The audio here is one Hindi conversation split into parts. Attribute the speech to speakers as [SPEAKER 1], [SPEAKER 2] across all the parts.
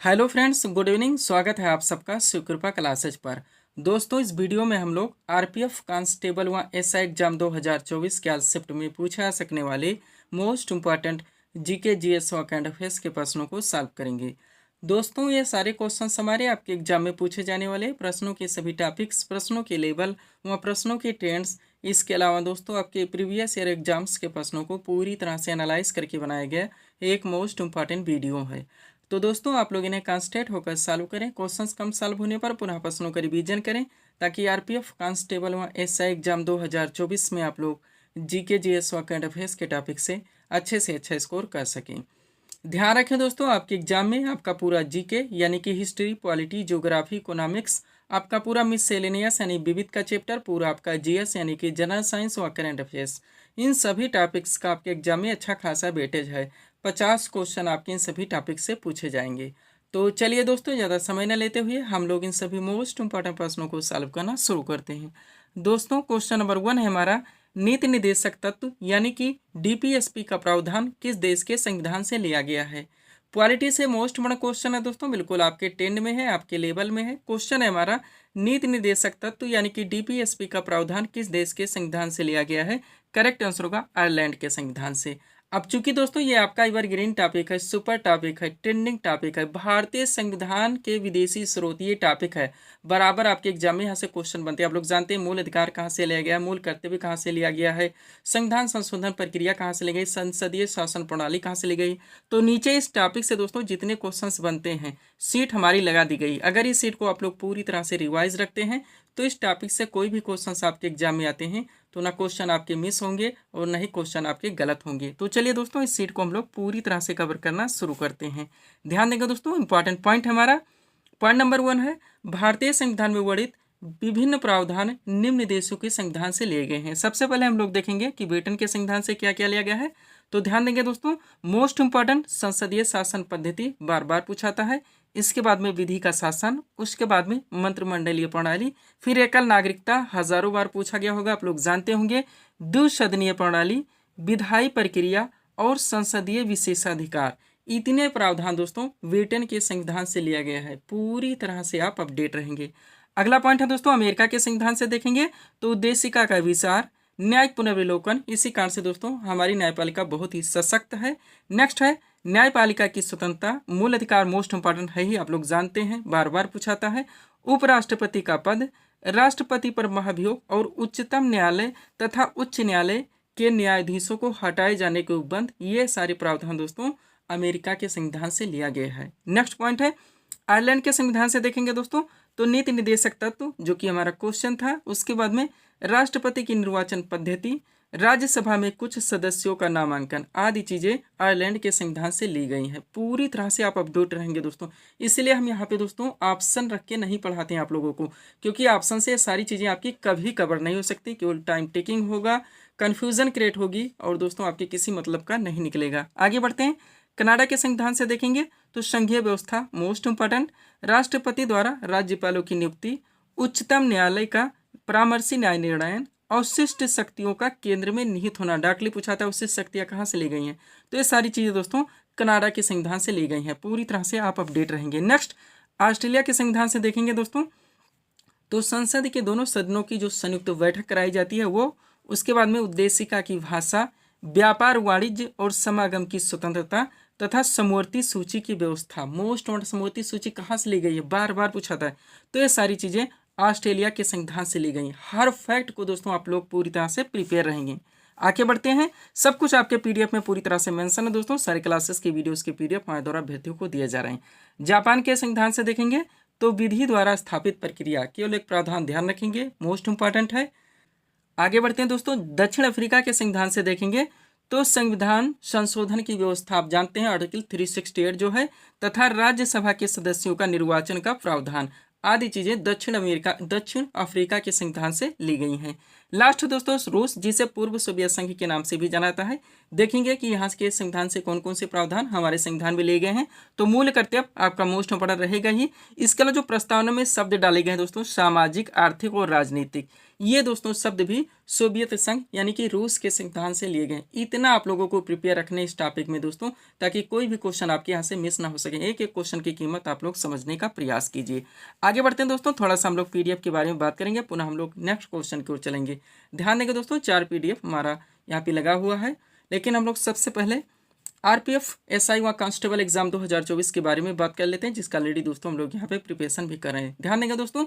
[SPEAKER 1] Hello friends, good evening. स्वागत है आप सबका शिवकृपा क्लासेज पर। दोस्तों, इस वीडियो में हम लोग आरपीएफ कांस्टेबल व एसआई एग्जाम 2024 के आज शिफ्ट में पूछे जा सकने वाले मोस्ट इम्पॉर्टेंट जीके जीएस व करंट अफेयर्स के प्रश्नों को सॉल्व करेंगे। दोस्तों, ये सारे क्वेश्चन हमारे आपके एग्जाम में पूछे जाने वाले प्रश्नों के सभी टॉपिक्स, प्रश्नों के लेवल व प्रश्नों के ट्रेंड्स, इसके अलावा दोस्तों आपके प्रीवियस ईयर एग्जाम्स के प्रश्नों को पूरी तरह से एनालाइज करके बनाया गया एक मोस्ट इम्पॉर्टेंट वीडियो है। तो दोस्तों, आप लोग इन्हें कॉन्सेंट्रेट होकर सॉल्व करें। क्वेश्चंस कम सॉल्व होने पर पुनः प्रश्नों का रिवीजन करें ताकि आरपीएफ कांस्टेबल व एसआई एग्जाम 2024 में आप लोग जीके जीएस व करंट अफेयर्स के टॉपिक से अच्छा स्कोर कर सकें। ध्यान रखें दोस्तों, आपके एग्जाम में आपका पूरा जीके यानी कि हिस्ट्री, पॉलिटी, ज्योग्राफी, इकोनॉमिक्स, आपका पूरा मिससेलेनियस यानी विविध का चैप्टर, पूरा आपका जीएस यानी कि जनरल साइंस व करंट अफेयर्स, इन सभी टॉपिक्स का आपके एग्जाम में अच्छा खासा वेटेज है। 50 क्वेश्चन आपके इन सभी टॉपिक से पूछे जाएंगे। तो चलिए दोस्तों, ज़्यादा समय न लेते हुए हम लोग इन सभी मोस्ट इंपॉर्टेंट प्रश्नों को सॉल्व करना शुरू करते हैं। दोस्तों, क्वेश्चन नंबर 1 है हमारा, नीति निर्देशक तत्व यानी कि डीपीएसपी का प्रावधान किस देश के संविधान से लिया गया है। क्वालिटी से मोस्ट बड़ा क्वेश्चन है दोस्तों, बिल्कुल आपके टेंड में है, आपके लेवल में है। क्वेश्चन है हमारा, नीति निर्देशक तत्व यानी कि डीपीएसपी का प्रावधान किस देश के संविधान से लिया गया है। करेक्ट आंसर होगा आयरलैंड के संविधान से। अब चूंकि दोस्तों ये आपका एवरग्रीन टॉपिक है, सुपर टॉपिक है, ट्रेंडिंग टॉपिक है, भारतीय संविधान के विदेशी स्रोत ये टॉपिक है, बराबर आपके एग्जाम में यहाँ से क्वेश्चन बनते हैं। आप लोग जानते हैं मूल अधिकार कहाँ से लिया गया, मूल कर्तव्य कहाँ से लिया गया है, संविधान संशोधन प्रक्रिया कहाँ से ली गई, संसदीय शासन प्रणाली कहाँ से ली गई। तो नीचे इस टॉपिक से दोस्तों जितने क्वेश्चन बनते हैं सीट हमारी लगा दी गई। अगर इस सीट को आप लोग पूरी तरह से रिवाइज रखते हैं तो इस टॉपिक से कोई भी क्वेश्चन आपके एग्जाम में आते हैं तो ना क्वेश्चन आपके मिस होंगे और ना ही क्वेश्चन आपके गलत होंगे। तो चलिए दोस्तों, इस सीट को हम लोग पूरी तरह से कवर करना शुरू करते हैं। ध्यान देंगे दोस्तों, इंपॉर्टेंट पॉइंट हमारा पॉइंट नंबर 1 है, भारतीय संविधान में वर्णित विभिन्न प्रावधान निम्न देशों के संविधान से लिए गए हैं। सबसे पहले हम लोग देखेंगे कि ब्रिटेन के संविधान से क्या क्या लिया गया है। तो ध्यान देंगे दोस्तों, मोस्ट इंपॉर्टेंट संसदीय शासन पद्धति बार बार पूछाता है, इसके बाद में विधि का शासन, उसके बाद में मंत्रिमंडलीय प्रणाली, फिर एकल नागरिकता हजारों बार पूछा गया होगा, आप लोग जानते होंगे, द्विसदनीय प्रणाली, विधायी प्रक्रिया और संसदीय विशेषाधिकार। इतने प्रावधान दोस्तों ब्रिटेन के संविधान से लिया गया है। पूरी तरह से आप अपडेट रहेंगे। अगला पॉइंट है दोस्तों, अमेरिका के संविधान से देखेंगे तो उद्देशिका का विचार, न्यायिक पुनर्विलोकन, इसी कारण से दोस्तों हमारी न्यायपालिका बहुत ही सशक्त है। नेक्स्ट है न्यायपालिका की स्वतंत्रता, मूल अधिकार मोस्ट इंपॉर्टेंट है ही, आप लोग जानते हैं, बार बार पूछाता है। उपराष्ट्रपति का पद, राष्ट्रपति पर महाभियोग और उच्चतम न्यायालय तथा उच्च न्यायालय के न्यायाधीशों को हटाए जाने के उपबंध, ये सारे प्रावधान दोस्तों अमेरिका के संविधान से लिया गया है। नेक्स्ट पॉइंट है आयरलैंड के संविधान से देखेंगे दोस्तों तो नीति निर्देशक तत्व, जो कि हमारा क्वेश्चन था, उसके बाद में राष्ट्रपति की निर्वाचन पद्धति, राज्यसभा में कुछ सदस्यों का नामांकन आदि चीजें आयरलैंड के संविधान से ली गई हैं। पूरी तरह से आप अपडेट रहेंगे दोस्तों। इसलिए हम यहाँ पे दोस्तों ऑप्शन रख के नहीं पढ़ाते हैं आप लोगों को, क्योंकि ऑप्शन से सारी चीजें आपकी कभी कवर नहीं हो सकती, केवल टाइम टेकिंग होगा, कन्फ्यूजन क्रिएट होगी और दोस्तों आपके किसी मतलब का नहीं निकलेगा। आगे बढ़ते हैं, कनाडा के संविधान से देखेंगे तो संघीय व्यवस्था मोस्ट इंपॉर्टेंट, राष्ट्रपति द्वारा राज्यपालों की नियुक्ति, उच्चतम न्यायालय का परामर्शी न्याय निर्णय, अवशिष्ट शक्तियों का केंद्र में निहित होना। डाकली पूछा था अवशिष्ट शक्तियां कहाँ से ली गई हैं, तो ये सारी चीजें दोस्तों कनाडा के संविधान से ली गई हैं। पूरी तरह से आप अपडेट रहेंगे। नेक्स्ट ऑस्ट्रेलिया के संविधान से देखेंगे दोस्तों तो संसद के दोनों सदनों की जो संयुक्त बैठक कराई जाती है वो, उसके बाद में उद्देशिका की भाषा, व्यापार, वाणिज्य और समागम की स्वतंत्रता तथा समवर्ती सूची की व्यवस्था। मोस्ट और समवर्ती सूची कहाँ से ली गई है, बार बार पूछा था, तो ये सारी चीजें ऑस्ट्रेलिया के संविधान से ली गई। हर फैक्ट को दोस्तों आप लोग पूरी तरह से प्रिपेयर रहेंगे। आगे बढ़ते हैं, सब कुछ आपके पीडीएफ में पूरी तरह से मेंशन है दोस्तों। सारे क्लासेस के वीडियोस के पीडीएफ हमारे द्वारा अभ्यर्थियों को दिए जा रहे हैं। जापान के संविधान से देखेंगे तो विधि द्वारा स्थापित प्रक्रिया, केवल एक प्रावधान ध्यान रखेंगे, मोस्ट इंपॉर्टेंट है। आगे बढ़ते हैं दोस्तों, दक्षिण अफ्रीका के संविधान से देखेंगे तो संविधान संशोधन की व्यवस्था आप जानते हैं, आर्टिकल 368 जो है, तथा राज्यसभा के सदस्यों का निर्वाचन का प्रावधान आदि चीजें दक्षिण अफ्रीका के संविधान से ली गई हैं। लास्ट दोस्तों रूस, जिसे पूर्व सोवियत संघ के नाम से भी जाना जाता है, देखेंगे कि यहाँ के संविधान से कौन कौन से प्रावधान हमारे संविधान में लिए गए हैं। तो मूल कर्तव्य आपका मोस्ट इंपॉर्टेंट रहेगा ही। इसके अलावा जो प्रस्तावना में शब्द डाले गए हैं दोस्तों, सामाजिक, आर्थिक और राजनीतिक, ये दोस्तों शब्द भी सोवियत संघ यानी कि रूस के सिद्धांत से लिए गए। इतना आप लोगों को प्रिपेयर रखने इस टॉपिक में दोस्तों, ताकि कोई भी क्वेश्चन आपके यहाँ से मिस ना हो सके। एक एक क्वेश्चन की कीमत आप लोग समझने का प्रयास कीजिए। आगे बढ़ते हैं दोस्तों, थोड़ा सा हम लोग पीडीएफ के बारे में बात करेंगे, पुनः हम लोग नेक्स्ट क्वेश्चन की ओर चलेंगे। ध्यान देंगे दोस्तों, 4 पीडीएफ हमारा यहाँ पे लगा हुआ है, लेकिन हम लोग सबसे पहले आरपीएफ एसआई व कांस्टेबल एग्जाम 2024 के बारे में बात कर लेते हैं, जिसका ऑलरेडी दोस्तों हम लोग यहाँ पे प्रिपरेशन भी कर रहे हैं। ध्यान देंगे दोस्तों,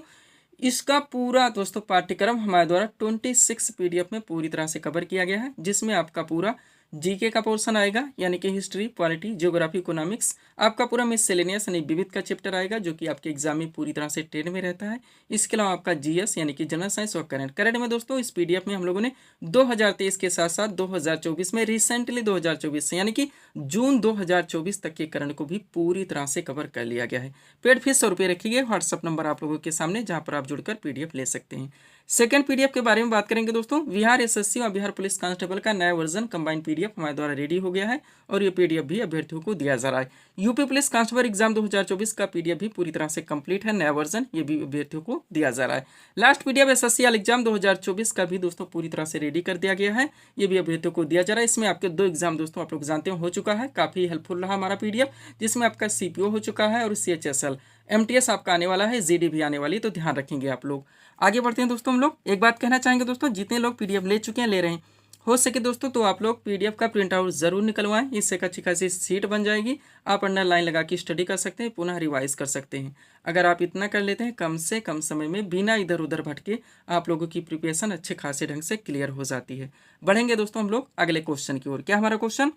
[SPEAKER 1] इसका पूरा दोस्तों पाठ्यक्रम हमारे द्वारा 26 पीडीएफ में पूरी तरह से कवर किया गया है, जिसमें आपका पूरा जीके का पोर्शन आएगा, यानी कि हिस्ट्री, पॉलिटी, ज्योग्राफी, इकोनॉमिक्स, आपका पूरा मिससेलेनियस यानी विविध का चैप्टर आएगा, जो कि आपके एग्जाम में पूरी तरह से ट्रेंड में रहता है। इसके अलावा आपका जीएस यानी कि जनरल साइंस और करंट में दोस्तों इस पीडीएफ में हम लोगों ने 2023 के साथ साथ 2024 में रिसेंटली 2024 से यानी कि जून 2024 तक के करंट को भी पूरी तरह से कवर कर लिया गया है। पेड फीस 100 रुपये रखी गई, व्हाट्सअप नंबर आप लोगों के सामने, जहां पर आप जुड़कर पीडीएफ ले सकते हैं। सेकंड पीडीएफ के बारे में बात करेंगे दोस्तों, बिहार एसएससी और बिहार पुलिस कांस्टेबल का नया वर्जन कंबाइंड पीडीएफ हमारे द्वारा रेडी हो गया है, और ये पीडीएफ भी अभ्यर्थियों को दिया जा रहा है। यूपी पुलिस कांस्टेबल एग्जाम 2024 का पीडीएफ भी पूरी तरह से कंप्लीट है, नया वर्जन, ये भी अभ्यर्थियों को दिया जा रहा है। लास्ट पीडीएफ एसएससी एग्जाम 2024 का भी दोस्तों पूरी तरह से रेडी कर दिया गया है, ये भी अभ्यर्थियों को दिया जा रहा है। इसमें आपके 2 एग्जाम दोस्तों आप लोग जानते हो चुका है, काफी हेल्पफुल रहा हमारा पीडीएफ, जिसमें आपका सीपीओ हो चुका है और सीएचएसएल, एमटीएस आपका आने वाला है, जीडी भी आने वाली, तो ध्यान रखेंगे आप लोग। आगे बढ़ते हैं दोस्तों, हम लोग एक बात कहना चाहेंगे दोस्तों, जितने लोग पीडीएफ ले चुके हैं, ले रहे हैं, हो सके दोस्तों तो आप लोग पीडीएफ का प्रिंट आउट जरूर निकलवाएं, इससे अच्छी खासी सीट बन जाएगी, आप अंडर लाइन लगा के स्टडी कर सकते हैं, पुनः रिवाइज कर सकते हैं। अगर आप इतना कर लेते हैं, कम से कम समय में बिना इधर उधर भटके आप लोगों की प्रिपरेशन अच्छे खासे ढंग से क्लियर हो जाती है। बढ़ेंगे दोस्तों हम लोग अगले क्वेश्चन की ओर। क्या हमारा क्वेश्चन,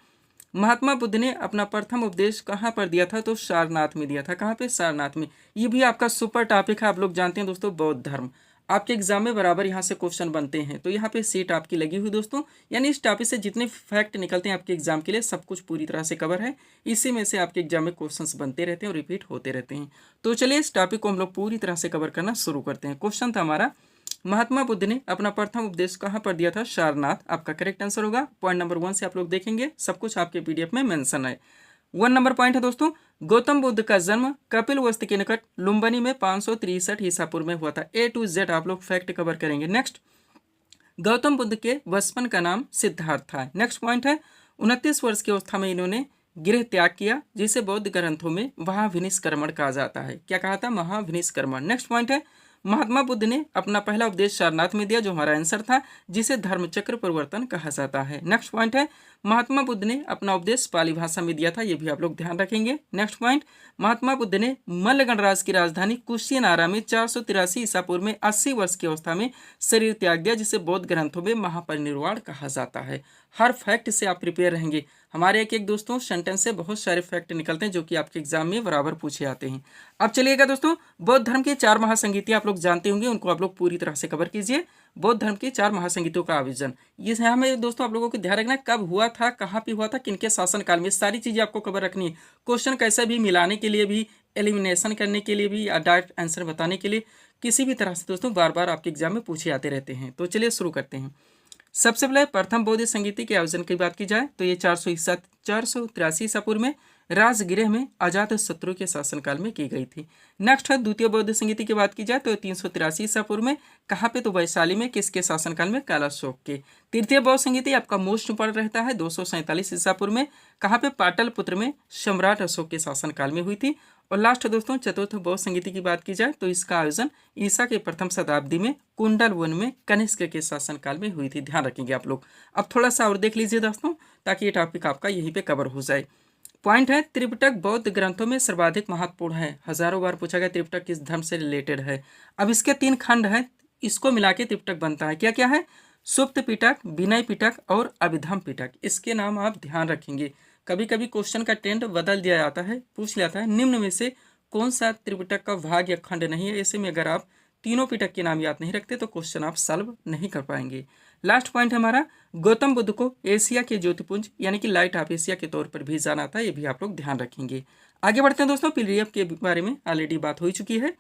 [SPEAKER 1] महात्मा बुद्ध ने अपना प्रथम उपदेश कहाँ पर दिया था? तो सारनाथ में दिया था। कहाँ पे? सारनाथ में। ये भी आपका सुपर टॉपिक है, आप लोग जानते हैं दोस्तों, बौद्ध धर्म। आपके एग्जाम में बराबर यहाँ से क्वेश्चन बनते हैं, तो यहाँ पे सीट आपकी लगी हुई दोस्तों, यानी इस टॉपिक से जितने फैक्ट निकलते हैं आपके एग्जाम के लिए सब कुछ पूरी तरह से कवर है, इसी में से आपके एग्जाम में क्वेश्चंस बनते रहते हैं और रिपीट होते रहते हैं। तो चलिए इस टॉपिक को हम लोग पूरी तरह से कवर करना शुरू करते हैं। क्वेश्चन था हमारा, महात्मा बुद्ध ने अपना प्रथम उपदेश कहाँ पर दिया था? सारनाथ। आपका करेक्ट आंसर होगा। पॉइंट नंबर 1 से आप लोग देखेंगे, सब कुछ आपके पीडीएफ में मेंशन है। 1 नंबर पॉइंट है दोस्तों, गौतम बुद्ध का जन्म कपिल वस्तु के निकट लुम्बिनी में 563 ईसा पूर्व में हुआ था। A to Z आप लोग फैक्ट कवर करेंगे। नेक्स्ट, गौतम बुद्ध के बचपन का नाम सिद्धार्थ था। नेक्स्ट पॉइंट है, 29 वर्ष की अवस्था में इन्होंने गृह त्याग किया, जिसे बौद्ध ग्रंथों में महाविनिष्क्रमण कहा जाता है। क्या कहा था? महाविनिष्क्रमण। नेक्स्ट पॉइंट है, महात्मा बुद्ध ने अपना पहला उपदेश सारनाथ में दिया, जो हमारा आंसर था, जिसे धर्मचक्र परिवर्तन कहा जाता है। नेक्स्ट पॉइंट है, महात्मा बुद्ध ने अपना उपदेश पाली भाषा में दिया था, ये भी आप लोग ध्यान रखेंगे। नेक्स्ट पॉइंट, महात्मा बुद्ध ने मल्ल गणराज्य की राजधानी कुशीनारा में 483 ईसा पूर्व में 80 वर्ष की अवस्था में शरीर त्याग दिया, जिसे बौद्ध ग्रंथों में महापरिनिर्वाण कहा जाता है। हर फैक्ट से आप प्रिपेयर रहेंगे। हमारे एक एक दोस्तों सेंटेंस से बहुत सारे फैक्ट निकलते हैं, जो कि आपके एग्जाम में बराबर पूछे आते हैं। अब चलिएगा दोस्तों, बौद्ध धर्म के 4 महासंगीतियां आप लोग जानते होंगे, उनको आप लोग पूरी तरह से कवर कीजिए। बौद्ध धर्म के 4 महासंगीतों का आयोजन, ये यहाँ में दोस्तों आप लोगों को ध्यान रखना, कब हुआ था, कहाँ पे हुआ था, किनके शासनकाल में, सारी चीजें आपको कवर रखनी है। क्वेश्चन कैसे भी मिलाने के लिए भी, एलिमिनेशन करने के लिए भी, या डायरेक्ट आंसर बताने के लिए, किसी भी तरह से दोस्तों बार बार आपके एग्जाम में पूछे आते रहते हैं। तो चलिए शुरू करते हैं। सबसे पहले प्रथम बौद्ध संगीति के आयोजन की बात की जाए तो ये 483 ईसा पूर्व में राजगृह में अजात शत्रु के शासनकाल में की गई थी। नेक्स्ट है द्वितीय बौद्ध संगीति की बात की जाए तो 383 ईसा पूर्व में, कहाँ पे? तो वैशाली में। किसके शासनकाल में? कालाशोक के। तृतीय बौद्ध संगीति आपका मोस्ट इंपॉर्टेंट रहता है, 247 ईसा पूर्व में, कहाँ पे? पाटलिपुत्र में सम्राट अशोक के शासनकाल में हुई थी। और लास्ट दोस्तों चतुर्थ बौद्ध संगीति की बात की जाए तो इसका आयोजन ईसा के प्रथम शताब्दी में कुंडल वन में कनिष्क के शासनकाल में हुई थी। ध्यान रखेंगे आप लोग। अब थोड़ा सा और देख लीजिए दोस्तों, ताकि ये टॉपिक आपका यहीं पे कवर हो जाए। पॉइंट है, त्रिपिटक बौद्ध ग्रंथों में सर्वाधिक महत्वपूर्ण है। हजारों बार पूछा गया त्रिपिटक किस धर्म से रिलेटेड है। अब इसके 3 खंड हैं, इसको मिला के त्रिपिटक बनता है। क्या क्या है? सुप्त पिटक, विनय पिटक और अभिधम पिटक। इसके नाम आप ध्यान रखेंगे। कभी कभी क्वेश्चन का ट्रेंड बदल दिया जाता है, पूछ लिया जाता है निम्न में से कौन सा त्रिपिटक का भाग या खंड नहीं है। ऐसे में अगर आप तीनों पिटक के नाम याद नहीं रखते तो क्वेश्चन आप सॉल्व नहीं कर पाएंगे। लास्ट पॉइंट हमारा, गौतम बुद्ध को एशिया के ज्योतिपुंज यानी कि लाइट ऑफ एशिया के तौर पर भी जाना था, ये भी आप लोग ध्यान रखेंगे। आगे बढ़ते हैं दोस्तों, पीडीएफ के बारे में ऑलरेडी बात हो चुकी है।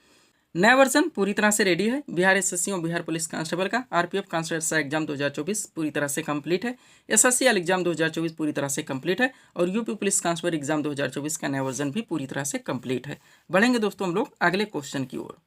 [SPEAKER 1] नया वर्जन पूरी तरह से रेडी है। बिहार एसएससी और बिहार पुलिस कांस्टेबल का आरपीएफ कांस्टेबल एग्जाम 2024 पूरी तरह से कंप्लीट है। एसएससी एग्जाम 2024 पूरी तरह से कंप्लीट है और यूपी पुलिस कांस्टेबल एग्जाम 2024 का नया वर्जन भी पूरी तरह से कंप्लीट है। बढ़ेंगे दोस्तों हम लोग अगले क्वेश्चन की ओर।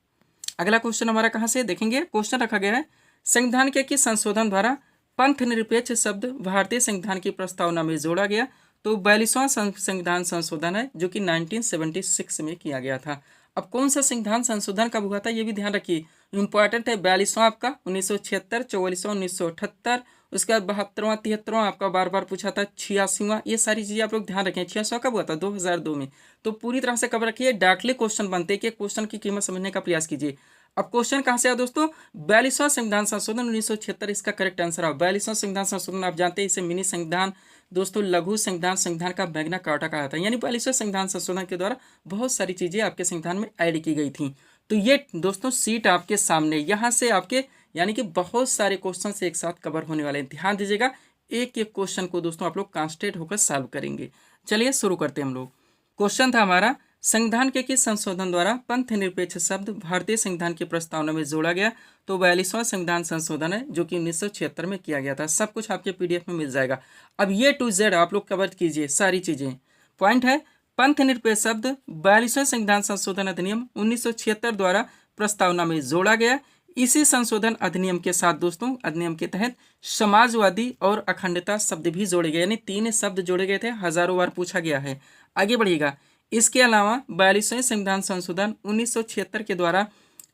[SPEAKER 1] अगला क्वेश्चन हमारा कहाँ से देखेंगे? क्वेश्चन रखा गया है, संविधान के किस संशोधन द्वारा पंथ निरपेक्ष शब्द भारतीय संविधान की प्रस्तावना में जोड़ा गया? तो 42वां संविधान संशोधन है जो कि 1976 में किया गया था। अब कौन सा संविधान संशोधन कब हुआ था ये भी ध्यान रखिए, इंपॉर्टेंट है। 42वां आपका 1976, 44वां 1978, उसके बाद 72वां 73वां आपका बार बार पूछा था, 86वां, ये सारी चीजें आप लोग ध्यान रखें। 86वां कब हुआ था? 2002 में। तो पूरी तरह से कवर रखिए, डायरेक्टली क्वेश्चन बनते कि क्वेश्चन की कीमत समझने का प्रयास कीजिए। अब क्वेश्चन कहाँ से आया दोस्तों? 42वां संविधान संशोधन 1976 इसका करेक्ट आंसर है। 42वां संविधान संशोधन आप जानते हैं इसे मिनी संविधान, दोस्तों लघु संविधान, संविधान का मैग्ना कार्टा कहा था। यानी 42वां संविधान संशोधन के द्वारा बहुत सारी चीजें आपके संविधान में ऐड की गई थी। तो ये दोस्तों सीट आपके सामने, यहाँ से आपके यानी कि बहुत सारे क्वेश्चन से एक साथ कवर होने वाले हैं। ध्यान दीजिएगा, एक एक क्वेश्चन को दोस्तों आप लोग कॉन्सेंट्रेट होकर सॉल्व करेंगे। चलिए शुरू करते हैं हम लोग। क्वेश्चन था हमारा, संविधान के किस संशोधन द्वारा पंथ निरपेक्ष शब्द भारतीय संविधान की प्रस्तावना में जोड़ा गया? तो 42वां संविधान संशोधन है जो कि 1976 में किया गया था। सब कुछ आपके पीडीएफ में मिल जाएगा। अब ये टू जेड आप लोग कवर कीजिए सारी चीजें। पॉइंट है, पंथ निरपेक्ष शब्द 42वां संविधान संशोधन अधिनियम 1976 द्वारा प्रस्तावना में जोड़ा गया। इसी संशोधन अधिनियम के साथ दोस्तों, अधिनियम के तहत समाजवादी और अखंडता शब्द भी जोड़े गए, यानी 3 शब्द जोड़े गए थे, हजारों बार पूछा गया है। आगे बढ़िएगा। इसके अलावा 42वें संविधान संशोधन 1976 के द्वारा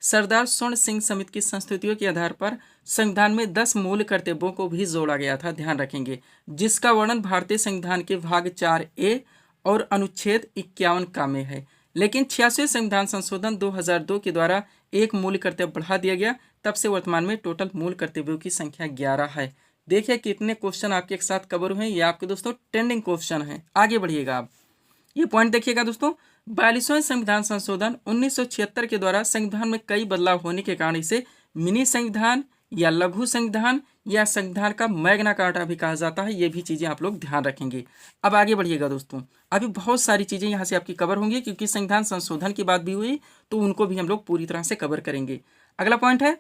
[SPEAKER 1] सरदार स्वर्ण सिंह समिति की संस्तुतियों के आधार पर संविधान में 10 मूल कर्तव्यों को भी जोड़ा गया था। ध्यान रखेंगे, जिसका वर्णन भारतीय संविधान के भाग 4A और अनुच्छेद 51 का में है। लेकिन 86वें संविधान संशोधन 2002 के द्वारा एक मूल कर्तव्य बढ़ा दिया गया। तब से वर्तमान में टोटल मूल कर्तव्यों की संख्या 11 है। देखिए कितने क्वेश्चन आपके एक साथ कवर हुए, ये आपके दोस्तों ट्रेंडिंग क्वेश्चन है। आगे बढ़िएगा आप, ये पॉइंट देखिएगा दोस्तों, 42वें संविधान संशोधन 1976 के द्वारा संविधान में कई बदलाव होने के कारण इसे मिनी संविधान या लघु संविधान या संविधान का मैग्ना कार्टा भी कहा जाता है। ये भी चीजें आप लोग ध्यान रखेंगे। अब आगे बढ़िएगा दोस्तों, अभी बहुत सारी चीजें यहाँ से आपकी कवर होंगी क्योंकि संविधान संशोधन की बात भी हुई तो उनको भी हम लोग पूरी तरह से कवर करेंगे। अगला पॉइंट है,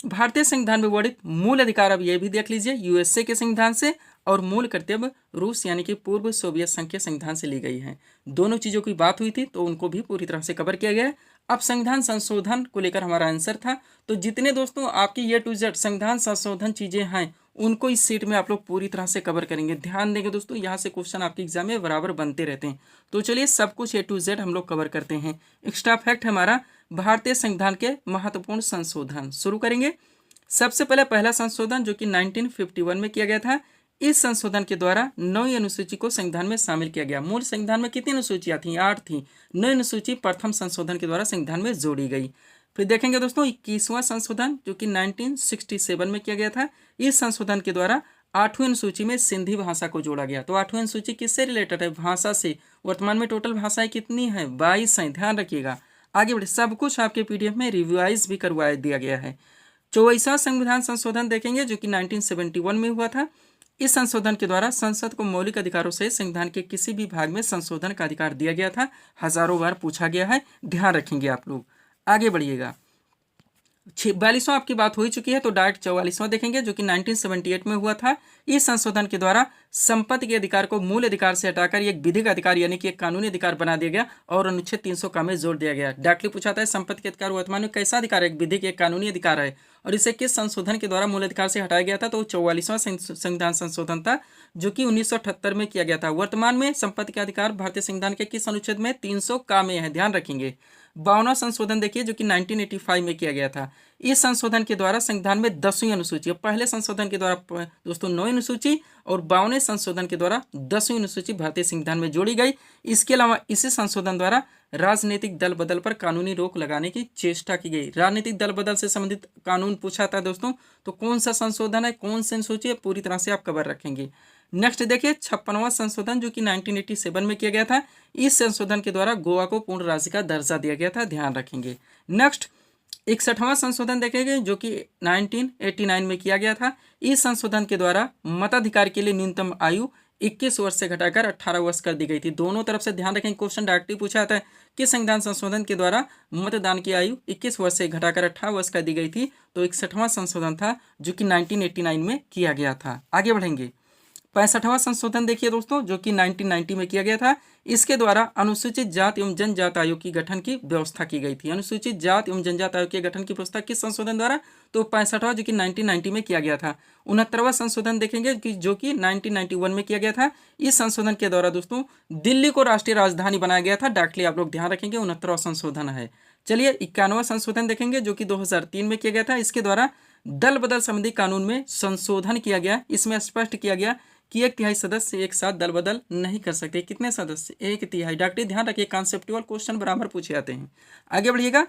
[SPEAKER 1] भारतीय संविधान में वर्णित मूल अधिकार, अब ये भी देख लीजिए, यूएसए के संविधान से, और मूल कर्तव्य रूस यानी कि पूर्व सोवियत संघ के संविधान से ली गई है। दोनों चीजों की बात हुई थी तो उनको भी पूरी तरह से कवर किया गया है। अब संविधान संशोधन को लेकर हमारा आंसर था, तो जितने दोस्तों आपकी ये टू जेड संविधान संशोधन चीजें हैं उनको इस सीट में आप लोग पूरी तरह से कवर करेंगे। ध्यान देंगे दोस्तों, यहाँ से क्वेश्चन आपके एग्जाम में बराबर बनते रहते हैं। तो चलिए सब कुछ ए टू जेड हम लोग कवर करते हैं। एक्स्ट्रा फैक्ट हमारा भारतीय संविधान के महत्वपूर्ण संशोधन शुरू करेंगे। सबसे पहले पहला संशोधन जो कि 1951 में किया गया था। इस संशोधन के द्वारा 9वीं अनुसूची को संविधान में शामिल किया गया। मूल संविधान में कितनी अनुसूचियां थी? 8 थी। 9वीं अनुसूची प्रथम संशोधन के द्वारा संविधान में जोड़ी गई। फिर देखेंगे दोस्तों 21वां संशोधन जो कि 1967 में किया गया था। इस संशोधन के द्वारा 8वीं अनुसूची में सिंधी भाषा को जोड़ा गया। तो 8वीं अनुसूची किससे रिलेटेड है? भाषा से। वर्तमान में टोटल भाषाएं कितनी है? 22 हैं। ध्यान रखिएगा। आगे बढ़े, सब कुछ आपके पीडीएफ में रिवाइज भी करवा दिया गया है। 24वां संविधान संशोधन देखेंगे जो कि 1971 में हुआ था। इस संशोधन के द्वारा संसद को मौलिक अधिकारों से संविधान के किसी भी भाग में संशोधन का अधिकार दिया गया था। हजारों बार पूछा गया है, ध्यान रखेंगे आप लोग। आगे बढ़िएगा। 42वां आपकी बात हो ही चुकी है तो डायरेक्ट 44वां देखेंगे जो कि 1978 में हुआ था। इस संशोधन के द्वारा संपत्ति के अधिकार को मूल अधिकार से हटाकर एक विधिक अधिकार यानी कि एक कानूनी अधिकार बना दिया गया और अनुच्छेद 300 का में जोड़ दिया गया। डायरेक्टली पूछा था संपत्ति के अधिकार वर्तमान में कैसा अधिकार है? एक विधिक, एक कानूनी अधिकार है, और इसे किस संशोधन के द्वारा मूल अधिकार से हटाया गया था? तो 44वां संविधान संशोधन था जो कि 1978 में किया गया था। वर्तमान में संपत्ति का अधिकार भारतीय संविधान के किस अनुच्छेद में? 300 का में है, ध्यान रखेंगे। 52वां संशोधन देखिए जो कि 1985 में किया गया था। इस संशोधन के द्वारा संविधान में 10वीं अनुसूची, पहले संशोधन के द्वारा दोस्तों 9वीं अनुसूची और 52वें संशोधन के द्वारा 10वीं अनुसूची भारतीय संविधान में जोड़ी गई। इसके अलावा इसी संशोधन द्वारा राजनीतिक दल बदल पर कानूनी रोक लगाने की चेष्टा की गई। राजनीतिक दल बदल से संबंधित कानून पूछा था दोस्तों, तो कौन सा संशोधन है, कौन सी अनुसूची है, पूरी तरह से आप कवर रखेंगे। नेक्स्ट देखिए 56वां संशोधन जो कि 1987 में किया गया था। इस संशोधन के द्वारा गोवा को पूर्ण राज्य का दर्जा दिया गया था, ध्यान रखेंगे। नेक्स्ट 61वां संशोधन देखेंगे जो कि 1989 में किया गया था। इस संशोधन के द्वारा मताधिकार के लिए न्यूनतम आयु 21 वर्ष से घटाकर 18 वर्ष कर दी गई थी। दोनों तरफ से ध्यान रखें, क्वेश्चन डायरेक्टली पूछा जाता है कि संविधान संशोधन के द्वारा मतदान की आयु 21 वर्ष से घटाकर 18 वर्ष कर दी गई थी। तो 61वां संशोधन था जो कि 1989 में किया गया था। आगे बढ़ेंगे 65वां संशोधन देखिए दोस्तों जो कि 1990 में किया गया था। इसके द्वारा अनुसूचित जाति एवं जनजाति आयोग की गठन की व्यवस्था की गई थी। अनुसूचित जाति एवं जनजाति आयोग के गठन की व्यवस्था किस संशोधन द्वारा? तो 65वां, जो कि 1990 में किया गया था। 69वां संशोधन देखेंगे कि जो कि 1991 में किया गया था। इस संशोधन के द्वारा दोस्तों दिल्ली को राष्ट्रीय राजधानी बनाया गया था। डाकली आप लोग ध्यान रखेंगे, 69वां संशोधन है। चलिए 51वां संशोधन देखेंगे जो कि 2003 में किया गया था। इसके द्वारा दल बदल संबंधी कानून में संशोधन किया गया। इसमें स्पष्ट किया गया कि 1/3 सदस्य एक साथ दल बदल नहीं कर सकते। कितने सदस्य? 1/3। डॉक्टर ध्यान रखिए, कॉन्सेप्चुअल क्वेश्चन बराबर पूछे जाते हैं। आगे बढ़िएगा।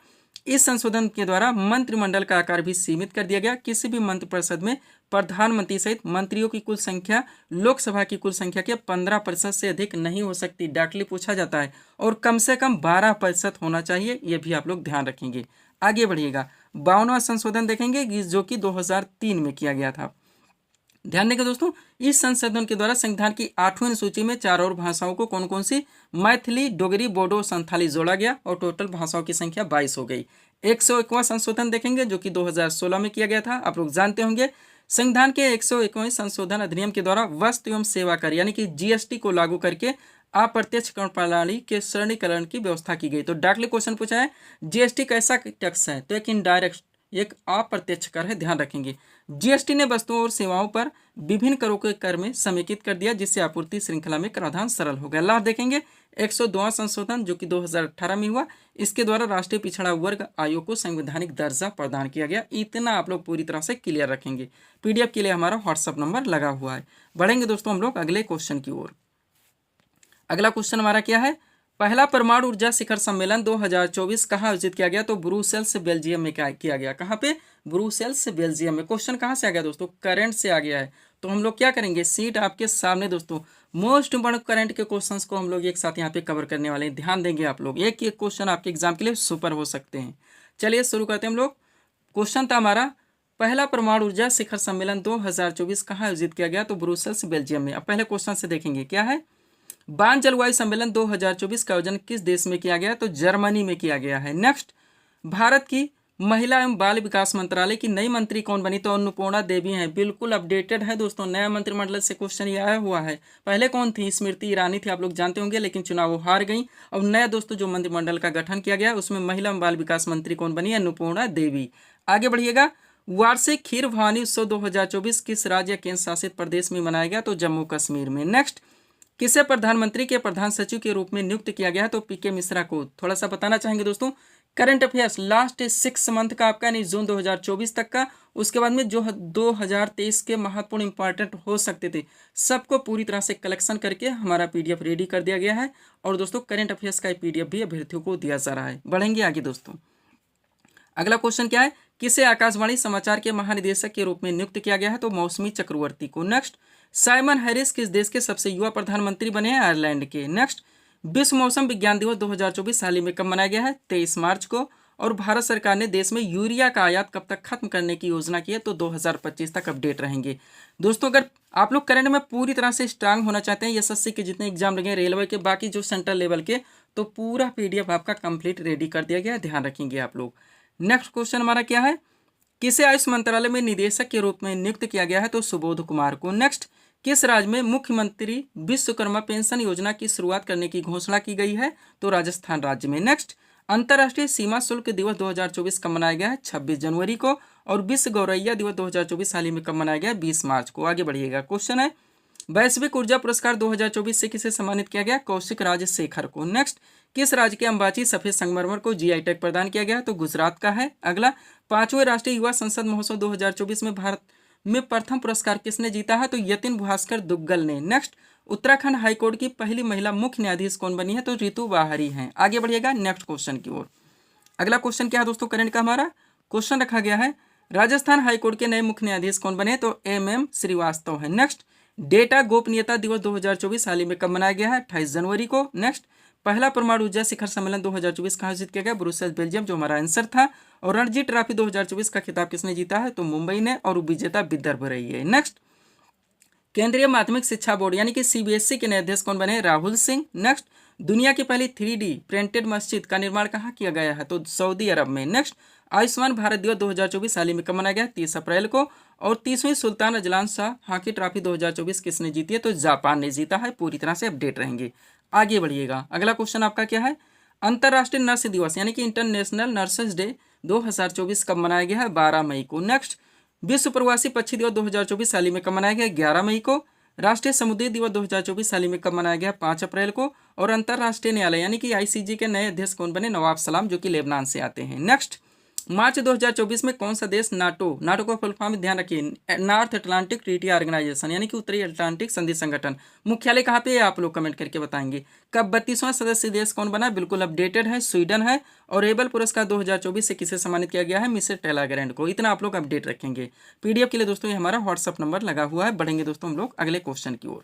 [SPEAKER 1] इस संशोधन के द्वारा मंत्रिमंडल का आकार भी सीमित कर दिया गया। किसी भी मंत्रिपरिषद में प्रधानमंत्री सहित मंत्रियों की कुल संख्या लोकसभा की कुल संख्या के 15% से अधिक नहीं हो सकती। डाकली पूछा जाता है। और कम से कम 12% होना चाहिए, यह भी आप लोग ध्यान रखेंगे। आगे बढ़िएगा। 52वां संशोधन देखेंगे जो कि 2003 में किया गया था। ध्यान देंगे दोस्तों, इस संशोधन के द्वारा संविधान की 8वीं अनुसूची में 4 और भाषाओं को कौन कौन सी? मैथिली, डोगरी, बोडो, संथाली जोड़ा गया और टोटल भाषाओं की संख्या 22 हो गई। 101वां संशोधन देखेंगे जो कि 2016 में किया गया था। आप लोग जानते होंगे संविधान के 101वें संशोधन अधिनियम के द्वारा वस्तु एवं सेवा कर यानी कि जीएसटी को लागू करके अप्रत्यक्ष कर प्रणाली के सरलीकरण की व्यवस्था की गई। तो डाकली क्वेश्चन पूछा है जीएसटी कैसा टैक्स है? तो एक इनडायरेक्ट, एक अप्रत्यक्ष कर है, ध्यान रखेंगे। जीएसटी ने वस्तुओं और सेवाओं पर विभिन्न करों के कर में समेकित कर दिया, जिससे आपूर्ति श्रृंखला में कराधान सरल हो गया। लाभ देखेंगे 102वां संशोधन जो कि 2018 में हुआ। इसके द्वारा राष्ट्रीय पिछड़ा वर्ग आयोग को संवैधानिक दर्जा प्रदान किया गया। इतना आप लोग पूरी तरह से क्लियर रखेंगे। पीडीएफ के लिए हमारा व्हाट्सएप नंबर लगा हुआ है। बढ़ेंगे दोस्तों हम लोग अगले क्वेश्चन की ओर। अगला क्वेश्चन हमारा क्या है? पहला परमाणु ऊर्जा शिखर सम्मेलन 2024 कहाँ आयोजित किया गया? तो ब्रुसेल्स बेल्जियम में किया गया। कहाँ पे? ब्रुसेल्स बेल्जियम में। क्वेश्चन कहाँ से आ गया दोस्तों? करंट से आ गया है। तो हम लोग क्या करेंगे, सीट आपके सामने दोस्तों, मोस्ट इंपोर्टेंट करंट के क्वेश्चंस को हम लोग एक साथ यहाँ पे कवर करने वाले हैं। ध्यान देंगे आप लोग, एक एक क्वेश्चन आपके एग्जाम के लिए सुपर हो सकते हैं। चलिए शुरू करते हैं हम लोग। क्वेश्चन था हमारा, पहला परमाणु ऊर्जा शिखर सम्मेलन 2024 कहाँ आयोजित किया गया? तो ब्रुसेल्स बेल्जियम में। अब पहले क्वेश्चन से देखेंगे क्या है। बान जलवायु सम्मेलन 2024 का आयोजन किस देश में किया गया? तो जर्मनी में किया गया है। नेक्स्ट, भारत की महिला एवं बाल विकास मंत्रालय की नई मंत्री कौन बनी? तो अन्नपूर्णा देवी हैं। बिल्कुल अपडेटेड है दोस्तों, नया मंत्रिमंडल से क्वेश्चन ये आया हुआ है। पहले कौन थी? स्मृति ईरानी थी, आप लोग जानते होंगे, लेकिन चुनाव हार गई। और नया दोस्तों जो मंत्रिमंडल का गठन किया गया उसमें महिला एवं बाल विकास मंत्री कौन बनी? अन्नपूर्णा देवी। आगे बढ़िएगा। वार्षिक खीर भवानी उत्सव 2024 किस राज्य या केंद्र शासित प्रदेश में मनाया गया? तो जम्मू कश्मीर में। नेक्स्ट, किसे प्रधानमंत्री के प्रधान सचिव के रूप में नियुक्त किया गया है? तो पीके मिश्रा को। थोड़ा सा बताना चाहेंगे दोस्तों, करंट अफेयर्स लास्ट 6 मंथ का आपका, यानी जून 2024 तक का, उसके बाद में जो 2023 के महत्वपूर्ण इंपॉर्टेंट हो सकते थे सबको पूरी तरह से कलेक्शन करके हमारा पीडीएफ रेडी कर दिया गया है। और दोस्तों करंट अफेयर्स का पीडीएफ भी अभ्यर्थियों को दिया जा रहा है। बढ़ेंगे आगे दोस्तों। अगला क्वेश्चन क्या है? किसे आकाशवाणी समाचार के महानिदेशक के रूप में नियुक्त किया गया है? तो मौसमी चक्रवर्ती को। नेक्स्ट, साइमन हैरिस किस देश के सबसे युवा प्रधानमंत्री बने हैं? आयरलैंड के। नेक्स्ट, विश्व मौसम विज्ञान दिवस 2024 हाल ही में कब मनाया गया है? 23 मार्च को। और भारत सरकार ने देश में यूरिया का आयात कब तक खत्म करने की योजना की है? तो 2025 तक अपडेट रहेंगे दोस्तों। अगर आप लोग करंट में पूरी तरह से स्ट्रांग होना चाहते हैं, एसएससी के जितने एग्जाम लगे, रेलवे के, बाकी जो सेंट्रल लेवल के, तो पूरा पीडीएफ आपका कंप्लीट रेडी कर दिया गया है, ध्यान रखेंगे आप लोग। नेक्स्ट क्वेश्चन हमारा क्या है? किसे आयुष मंत्रालय में निदेशक के रूप में नियुक्त किया गया है? तो सुबोध कुमार को। नेक्स्ट, किस राज्य में मुख्यमंत्री विश्वकर्मा पेंशन योजना की शुरुआत करने की घोषणा की गई है? तो राजस्थान राज्य में। नेक्स्ट, अंतर्राष्ट्रीय सीमा शुल्क दिवस 2024 कब मनाया गया है? 26 जनवरी को। और विश्व गौरैया दिवस 2024 हाल ही में कब मनाया गया है? 20 मार्च को। आगे बढ़िएगा। क्वेश्चन है, वैश्विक ऊर्जा पुरस्कार 2024 से किसे सम्मानित किया गया? कौशिक राजशेखर को। नेक्स्ट, किस राज्य के अंबाची सफेद संगमरमर को जीआई टैग प्रदान किया गया? तो गुजरात का है। अगला, 5वें राष्ट्रीय युवा संसद महोत्सव 2024 में भारत में प्रथम पुरस्कार किसने जीता है? तो यतिन भास्कर दुग्गल ने। नेक्स्ट, उत्तराखंड हाईकोर्ट की पहली महिला मुख्य न्यायाधीश कौन बनी है? तो रितु बाहरी हैं। आगे बढ़िएगा नेक्स्ट क्वेश्चन की ओर। अगला क्वेश्चन क्या है दोस्तों? करंट का हमारा क्वेश्चन रखा गया है, राजस्थान हाईकोर्ट के नए मुख्य न्यायाधीश कौन बने? तो MM श्रीवास्तव है। नेक्स्ट, डेटा गोपनीयता दिवस 2024 हाल ही में कब मनाया गया है? 28 जनवरी को। नेक्स्ट, पहला परमाणु ऊर्जा शिखर सम्मेलन 2024 कहाँ आयोजित किया गया? ब्रुसेल्स बेल्जियम, जो हमारा आंसर था। और रणजी ट्रॉफी 2024 का खिताब किसने जीता है? तो मुंबई ने। और विजेता विदर्भ रही है। नेक्स्ट, केंद्रीय माध्यमिक शिक्षा बोर्ड यानी कि CBSE के नए अध्यक्ष कौन बने? राहुल सिंह। नेक्स्ट, दुनिया की पहली 3D प्रिंटेड मस्जिद का निर्माण कहाँ किया गया है? तो सऊदी अरब में। नेक्स्ट, आयुष्मान भारत दिवस 2024 हाल ही में कब मनाया गया? 30 अप्रैल को। और 30वीं Sultan Azlan Shah hockey trophy 2024 किसने जीती है? तो जापान ने जीता है। पूरी तरह से अपडेट रहेंगे। आगे बढ़िएगा। अगला क्वेश्चन आपका क्या है, अंतर्राष्ट्रीय नर्स दिवस यानी कि इंटरनेशनल नर्सेज डे 2024 कब मनाया गया है? 12 मई को। नेक्स्ट, विश्व प्रवासी पक्षी दिवस 2024 हाल ही में कब मनाया गया? 11 मई को। राष्ट्रीय समुद्री दिवस 2024 हाल ही में कब मनाया गया? 5 अप्रैल को। और अंतर्राष्ट्रीय न्यायालय यानी कि आईसीजे के नए अध्यक्ष कौन बने? नवाब सलाम, जो कि लेबनान से आते हैं। नेक्स्ट, मार्च 2024 में कौन सा देश नाटो को फुल फॉर्म ध्यान रखिए, नॉर्थ अटलांटिक ट्रीटी ऑर्गेनाइजेशन यानी कि उत्तरी अटलांटिक संधि संगठन, मुख्यालय कहाँ पे है आप लोग कमेंट करके बताएंगे। कब 32वां सदस्य देश कौन बना? बिल्कुल अपडेटेड है, स्वीडन है। और एबल पुरस्कार 2024 से किसे सम्मानित किया गया है? मिसेस टेला ग्रैंड को। इतना आप लोग अपडेट रखेंगे। पीडीएफ के लिए दोस्तों ये हमारा व्हाट्सअप नंबर लगा हुआ है। बढ़ेंगे दोस्तों हम लोग अगले क्वेश्चन की ओर।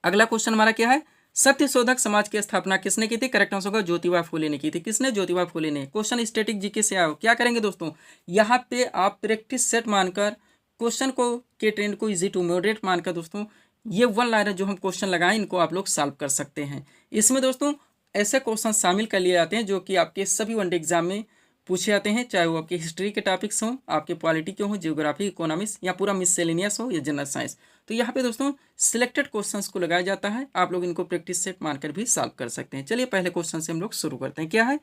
[SPEAKER 1] अगला क्वेश्चन हमारा क्या है, सत्य शोधक समाज की स्थापना किसने की थी? करेक्ट आंसर होगा ज्योतिबा फूले ने की थी। किसने? ज्योतिबा फूले ने। क्वेश्चन स्टैटिक जीके से आओ। क्या करेंगे दोस्तों, यहाँ पे आप प्रैक्टिस सेट मानकर क्वेश्चन को के ट्रेंड को इजी टू मॉडरेट मानकर दोस्तों ये वन लाइनर जो हम क्वेश्चन लगाएं इनको आप लोग सॉल्व कर सकते हैं। इसमें दोस्तों ऐसे क्वेश्चन शामिल कर लिए जाते हैं जो कि आपके सभी वनडे एग्जाम में पूछे जाते हैं, चाहे वो आपके हिस्ट्री के टॉपिक्स हों, आपके पॉलिटी के हों, जियोग्राफी, इकोनॉमिक्स या पूरा मिससेलेनियस हो या जनरल साइंस। तो यहाँ पे दोस्तों सिलेक्टेड क्वेश्चंस को लगाया जाता है। आप लोग इनको प्रैक्टिस सेट मानकर भी सॉल्व कर सकते हैं। चलिए पहले क्वेश्चन से हम लोग शुरू करते हैं। क्या है,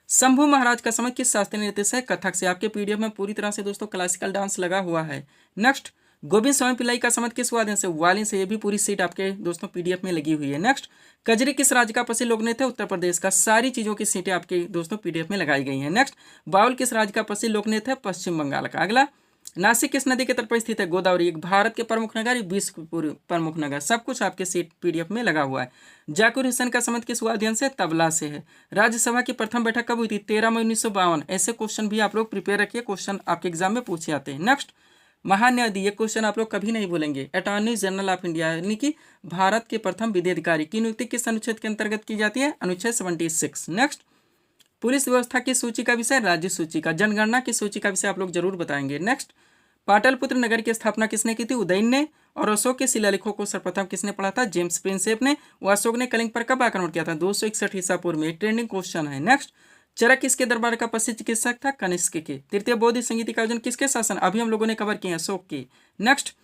[SPEAKER 1] शंभू महाराज का समय किस शास्त्रीय नृत्य से? कथक से। आपके पीडीएफ में पूरी तरह से दोस्तों क्लासिकल डांस लगा हुआ है। नेक्स्ट, गोविंद स्वामी पिल्लाई का संबंध किस वाद्य से? वायलिन से। ये भी पूरी सीट आपके दोस्तों पीडीएफ में लगी हुई है। नेक्स्ट, कजरी किस राज्य का प्रसिद्ध लोक नृत्य है? उत्तर प्रदेश का। सारी चीजों की सीटें आपके दोस्तों पीडीएफ में लगाई गई हैं। नेक्स्ट, बाउल किस राज्य का प्रसिद्ध लोक नृत्य है? पश्चिम बंगाल का। अगला, नासिक किस नदी के तट पर स्थित है? गोदावरी। एक भारत के प्रमुख नगर, विश्व के प्रमुख नगर, सब कुछ आपके सीट पीडीएफ में लगा हुआ है। जाकिर हुसैन का संबंध किस वाद्य से? तबला से है। राज्यसभा की प्रथम बैठक कब हुई थी? 13 मई 1952। ऐसे क्वेश्चन भी आप लोग प्रिपेयर रखिए, क्वेश्चन आपके एग्जाम में पूछे जाते हैं। नेक्स्ट, महान्यायाधीश, ये क्वेश्चन आप लोग कभी नहीं भूलेंगे। अटॉर्नी जनरल ऑफ इंडिया यानी कि भारत के प्रथम विधि अधिकारी की नियुक्ति किस अनुच्छेद के अंतर्गत की जाती है? अनुच्छेद 76। नेक्स्ट, पुलिस व्यवस्था की सूची का विषय? राज्य सूची का। जनगणना की सूची का विषय आप लोग जरूर बताएंगे। नेक्स्ट, पाटलिपुत्र नगर की स्थापना किसने की थी? उदयन ने। और अशोक के शिलालेखों को सर्वप्रथम किसने पढ़ा था? जेम्स प्रिंसेप ने। वो अशोक ने कलिंग पर कब आक्रमण किया था? 261 ईसा पूर्व में। ट्रेंडिंग क्वेश्चन है। नेक्स्ट, चरक किसके दरबार का प्रसिद्ध चिकित्सक था? कनिष्क के। तृतीय बौद्ध संगीति का आयोजन किसके शासन? अभी हम लोगों ने कवर किए, अशोक के। नेक्स्ट,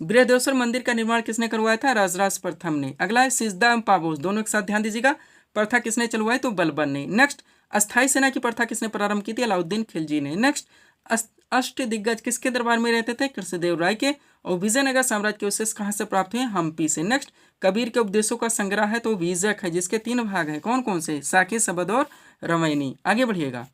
[SPEAKER 1] बृहदेश्वर मंदिर का निर्माण किसने करवाया था? राजराज प्रथम ने। अगला है सिजदा एवं पाबोस, दोनों एक साथ ध्यान दीजिएगा। प्रथा किसने चलवाई? तो बलबन ने। नेक्स्ट, अस्थायी सेना की प्रथा किसने प्रारंभ की थी? अलाउद्दीन खिलजी ने। नेक्स्ट, अष्ट दिग्गज किसके दरबार में रहते थे? कृष्णदेव राय के। और विजयनगर साम्राज्य के अवशेष कहाँ से प्राप्त हुए? हम्पी से। नेक्स्ट, कबीर के उपदेशों का संग्रह है तो बीजक है, जिसके 3 भाग हैं। कौन कौन से? साकेत, शबद और रामायणी। आगे बढ़िएगा।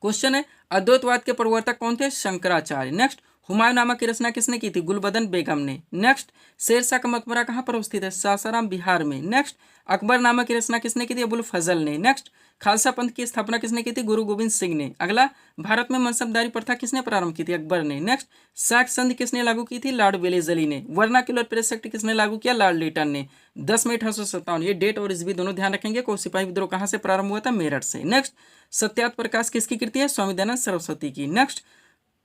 [SPEAKER 1] क्वेश्चन है, अद्वैतवाद के प्रवर्तक कौन थे? शंकराचार्य। नेक्स्ट, हुमायूं नामा की रचना किसने की थी? गुलबदन बेगम ने। नेक्स्ट, शेरशाह का मकबरा कहाँ पर स्थित है? सासाराम, बिहार में। नेक्स्ट, अकबर नामा की रचना किसने की थी? अबुल फजल ने। नेक्स्ट, खालसा पंथ की स्थापना किसने की थी? गुरु गोविंद सिंह ने। अगला, भारत में मनसबदारी प्रथा किसने प्रारंभ की थी? अकबर ने। नेक्स्ट, साख संधि किसने लागू की थी? लॉर्ड वेलेजली ने। वर्नाक्युलर प्रेस एक्ट किसने लागू किया? लॉर्ड लिटन ने। 10 मई 1857। ये डेट और ईस्वी दोनों ध्यान रखेंगे। को सिपाही विद्रोह कहाँ से प्रारंभ हुआ था? मेरठ से। नेक्स्ट, सत्यार्थ प्रकाश किसकी कृति है? स्वामी दयानंद सरस्वती की। नेक्स्ट,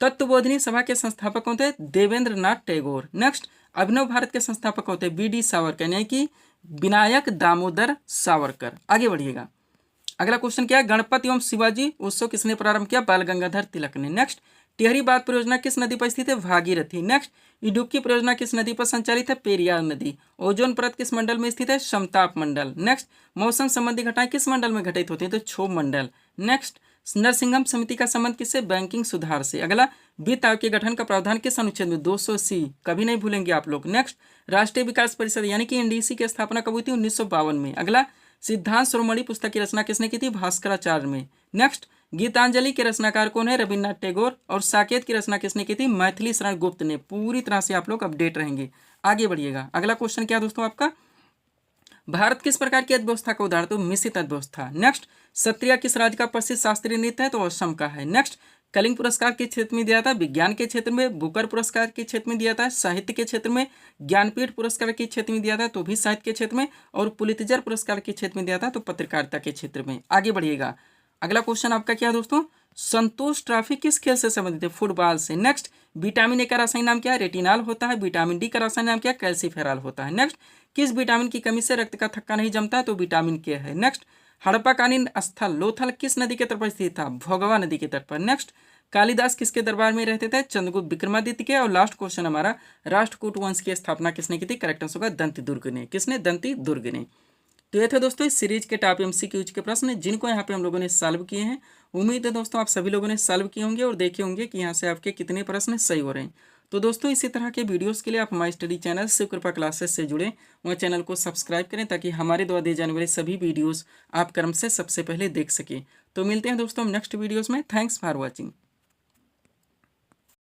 [SPEAKER 1] तत्वबोधिनी सभा के संस्थापक कौन थे? देवेंद्र नाथ टैगोर। नेक्स्ट, अभिनव भारत के संस्थापक कौन थे? बी डी सावरकर यानी कि विनायक दामोदर सावरकर। आगे बढ़िएगा। अगला क्वेश्चन क्या है, गणपति एवं शिवाजी उत्सव किसने प्रारंभ किया? बाल गंगाधर तिलक ने। नेक्स्ट, टिहरी बांध परियोजना किस नदी पर स्थित है? भागीरथी। नेक्स्ट, इडुक्की परियोजना किस नदी पर संचालित है? पेरियार नदी। ओजोन परत किस मंडल में स्थित है? समताप मंडल। नेक्स्ट, मौसम संबंधी घटनाएं किस मंडल में घटित होती है? तो क्षोभ मंडल। नेक्स्ट, नरसिंघम समिति का संबंध किससे? बैंकिंग सुधार से। अगला, वित्त आयोग के गठन का प्रावधान किस अनुच्छेद में? 280। कभी नहीं भूलेंगे आप लोग। नेक्स्ट, राष्ट्रीय विकास परिषद यानी कि एनडीसी की स्थापना कब हुई थी? 1952 में। अगला, सिद्धांत शिरोमणि पुस्तक की रचना किसने की थी? भास्कराचार्य में। नेक्स्ट, गीतांजलि के रचनाकार कौन है? रविन्द्रनाथ टैगोर। और साकेत की रचना किसने की थी? मैथिली शरण गुप्त ने। पूरी तरह से आप लोग अपडेट रहेंगे। आगे बढ़िएगा। अगला क्वेश्चन क्या दोस्तों आपका, भारत किस प्रकार की अर्थव्यवस्था का उदाहरण? तो मिश्रित अर्थव्यवस्था। नेक्स्ट, सत्रिया किस राज्य का प्रसिद्ध शास्त्रीय नृत्य है? तो असम का है। नेक्स्ट, कलिंग पुरस्कार के क्षेत्र में दिया था? विज्ञान के क्षेत्र में। बुकर पुरस्कार के क्षेत्र में दिया था? साहित्य के क्षेत्र में। ज्ञानपीठ पुरस्कार के क्षेत्र में दिया था? तो भी साहित्य के क्षेत्र में। और पुलित्जर पुरस्कार के क्षेत्र में दिया था? तो पत्रकारिता के क्षेत्र में। आगे बढ़िएगा। अगला क्वेश्चन आपका क्या है दोस्तों, संतोष ट्रॉफी किस खेल से संबंधित है? फुटबॉल से। नेक्स्ट, विटामिन ए का रासायनिक नाम क्या है? रेटिनॉल होता है। विटामिन डी का रासायनिक नाम क्या है? कैल्सीफेरॉल होता है। नेक्स्ट, किस विटामिन की कमी से रक्त का थक्का नहीं जमता है? तो विटामिन के है। नेक्स्ट, हड़प्पाकालीन स्थल लोथल किस नदी के तट पर स्थित था? भोगवा नदी के तट पर। नेक्स्ट, कालिदास किसके दरबार में रहते थे? चंद्रगुप्त विक्रमादित्य के। और लास्ट क्वेश्चन हमारा, राष्ट्रकूट वंश की स्थापना किसने की थी? करेक्ट आंसर होगा दंती दुर्ग ने। किसने? दंती दुर्ग ने। तो ये थे दोस्तों इस सीरीज के टॉप एमसीक्यूज के प्रश्न जिनको यहाँ पे हम लोगों ने सॉल्व किए हैं। उम्मीद है दोस्तों आप सभी लोगों ने सॉल्व किए होंगे और देखे होंगे कि यहाँ से आपके कितने प्रश्न सही हो रहे हैं। तो दोस्तों इसी तरह के वीडियोस के लिए आप हमारे स्टडी चैनल शिव कृपा क्लासेस से जुड़े वह चैनल को सब्सक्राइब करें ताकि हमारे द्वारा दिए जाने वाले सभी वीडियोस आप क्रम से सबसे पहले देख सकें। तो मिलते हैं दोस्तों नेक्स्ट वीडियोस में। Thanks for watching.